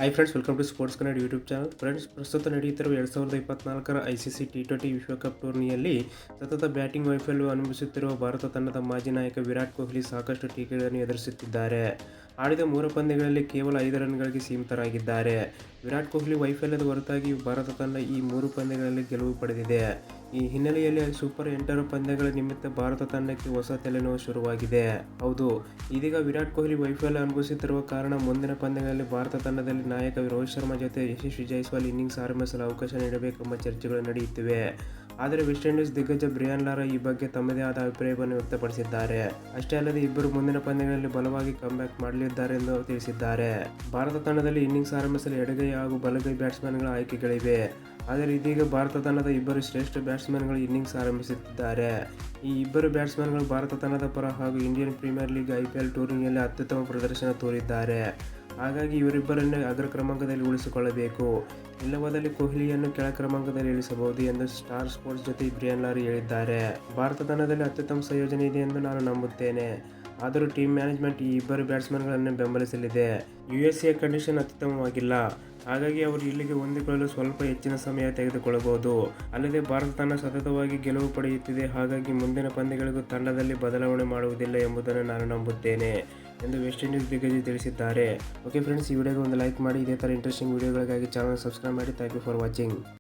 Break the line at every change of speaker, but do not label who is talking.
Hi friends, welcome to sports Kannada YouTube channel. Friends, ಪ್ರಸ್ತುತ ನಡೆಯುತ್ತಿರುವ 2024ರ ICC T20 ವಿಶ್ವಕಪ್ ಟೂರ್ನಿಯಲ್ಲಿ ಸತತ ಬ್ಯಾಟಿಂಗ್ ವೈಫಲ್ಯ ಅನುಭವಿಸುತ್ತಿರುವ ಭಾರತ ತಂಡದ ಮಾಜಿ ನಾಯಕ ವಿರಾಟ್ ಕೊಹ್ಲಿ ಸಾಕಷ್ಟು ಟೀಕೆಗಳನ್ನು ಎದುರಿಸುತ್ತಿದ್ದಾರೆ. ಆಡಿದ 3 ಪಂದ್ಯಗಳಲ್ಲಿ ಕೇವಲ 5 ರನ್ಗಳಿಗೆ ಸೀಮಿತರಾಗಿದ್ದಾರೆ. ವಿರಾಟ್ ಕೊಹ್ಲಿ ವೈಫಲ್ಯದ ಹೊರತಾಗಿಯೂ ಭಾರತ ತಂಡ ಈ 3 ಪಂದ್ಯಗಳಲ್ಲಿ ಗೆಲುವು ಪಡೆದಿದೆ. ಈ ಹಿನ್ನೆಲೆಯಲ್ಲಿ ಸೂಪರ್ 8 ಪಂದ್ಯಗಳ ನಿಮಿತ್ತ ಭಾರತ ತಂಡಕ್ಕೆ ಹೊಸ ತಲೆನೋವು ಶುರುವಾಗಿದೆ. ಹೌದು, ಇದೀಗ ವಿರಾಟ್ ಕೊಹ್ಲಿ ವೈಫಲ್ಯ ಅನುಭವಿಸುತ್ತಿರುವ ಕಾರಣ ಮುಂದಿನ ಪಂದ್ಯಗಳಲ್ಲಿ ಭಾರತ ತಂಡದಲ್ಲಿ ನಾಯಕ ರೋಹಿತ್ ಶರ್ಮಾ ಜೊತೆ ಯಶಸ್ವಿ ಜೈಸ್ವಾಲ್ ಇನ್ನಿಂಗ್ಸ್ ಆರಂಭಿಸಲು ಅವಕಾಶ ನೀಡಬೇಕೆಂಬ ಚರ್ಚೆಗಳು ನಡೆಯುತ್ತಿವೆ. ಆದರೆ ವೆಸ್ಟ್ ಇಂಡೀಸ್ ದಿಗ್ಗಜ ಬ್ರಿಯಾನ್ ಲಾರಾ ಈ ಬಗ್ಗೆ ತಮ್ಮದೇ ಆದ ಅಭಿಪ್ರಾಯವನ್ನು ವ್ಯಕ್ತಪಡಿಸಿದ್ದಾರೆ. ಅಷ್ಟೇ ಅಲ್ಲದೆ ಇಬ್ಬರು ಮುಂದಿನ ಪಂದ್ಯಗಳಲ್ಲಿ ಬಲವಾಗಿ ಕಮ್ಬ್ಯಾಕ್ ಮಾಡಲಿದ್ದಾರೆ ಎಂದು ತಿಳಿಸಿದ್ದಾರೆ. ಭಾರತ ತಂಡದಲ್ಲಿ ಇನ್ನಿಂಗ್ಸ್ ಆರಂಭಿಸಲು ಎಡಗೈ ಹಾಗೂ ಬಲಗೈ ಬ್ಯಾಟ್ಸ್ಮನ್ಗಳ ಆಯ್ಕೆಗಳಿವೆ. ಆದರೆ ಇದೀಗ ಭಾರತ ತಂಡದ ಇಬ್ಬರು ಶ್ರೇಷ್ಠ ಬ್ಯಾಟ್ಸ್ಮನ್ಗಳು ಇನ್ನಿಂಗ್ಸ್ ಆರಂಭಿಸುತ್ತಿದ್ದಾರೆ. ಈ ಇಬ್ಬರು ಬ್ಯಾಟ್ಸ್ಮನ್ಗಳು ಭಾರತ ತಂಡದ ಪರ ಹಾಗೂ ಇಂಡಿಯನ್ ಪ್ರೀಮಿಯರ್ ಲೀಗ್ IPL ಟೂರ್ನಿಯಲ್ಲಿ ಅತ್ಯುತ್ತಮ ಪ್ರದರ್ಶನ ತೋರಿದ್ದಾರೆ. ಹಾಗಾಗಿ ಇವರಿಬ್ಬರನ್ನೇ ಅಗ್ರ ಕ್ರಮಾಂಕದಲ್ಲಿ ಉಳಿಸಿಕೊಳ್ಳಬೇಕು. ಇಲ್ಲವಾದಲ್ಲಿ ಕೊಹ್ಲಿಯನ್ನು ಕೆಳ ಕ್ರಮಾಂಕದಲ್ಲಿ ಇಳಿಸಬಹುದು ಎಂದು ಸ್ಟಾರ್ ಸ್ಪೋರ್ಟ್ಸ್ ಜೊತೆ ಬ್ರಿಯಾನ್ ಲಾರಾ ಹೇಳಿದ್ದಾರೆ. ಭಾರತ ತಂಡದಲ್ಲಿ ಅತ್ಯುತ್ತಮ ಸಂಯೋಜನೆ ಇದೆ ಎಂದು ನಾನು ನಂಬುತ್ತೇನೆ. ಆದರೂ ಟೀಮ್ ಮ್ಯಾನೇಜ್ಮೆಂಟ್ ಈ ಇಬ್ಬರು ಬ್ಯಾಟ್ಸ್ಮನ್ಗಳನ್ನು ಬೆಂಬಲಿಸಲಿದೆ. USA condition ಅತ್ಯುತ್ತಮವಾಗಿಲ್ಲ. ಹಾಗಾಗಿ ಅವರು ಇಲ್ಲಿಗೆ ಹೊಂದಿಕೊಳ್ಳಲು ಸ್ವಲ್ಪ ಹೆಚ್ಚಿನ ಸಮಯ ತೆಗೆದುಕೊಳ್ಳಬಹುದು. ಅಲ್ಲದೆ ಭಾರತ ತಂಡ ಸತತವಾಗಿ ಗೆಲುವು ಪಡೆಯುತ್ತಿದೆ. ಹಾಗಾಗಿ ಮುಂದಿನ ಪಂದ್ಯಗಳಿಗೂ ತಂಡದಲ್ಲಿ ಬದಲಾವಣೆ ಮಾಡುವುದಿಲ್ಲ ಎಂಬುದನ್ನು ನಾನು ನಂಬುತ್ತೇನೆ ಎಂದು ವೆಸ್ಟ್ ಇಂಡೀಸ್ ದಿಗ್ಗಜ ತಿಳಿಸಿದ್ದಾರೆ. ಓಕೆ ಫ್ರೆಂಡ್ಸ್, ಈ ವಿಡಿಯೋಗೆ ಒಂದು ಲೈಕ್ ಮಾಡಿ. ಇದೇ ಥರ ಇಂಟ್ರೆಸ್ಟಿಂಗ್ ವಿಡಿಯೋಗಳಿಗಾಗಿ ಚಾನಲ್ ಸಬ್ಸ್ಕ್ರೈಬ್ ಮಾಡಿ. Thank you for watching.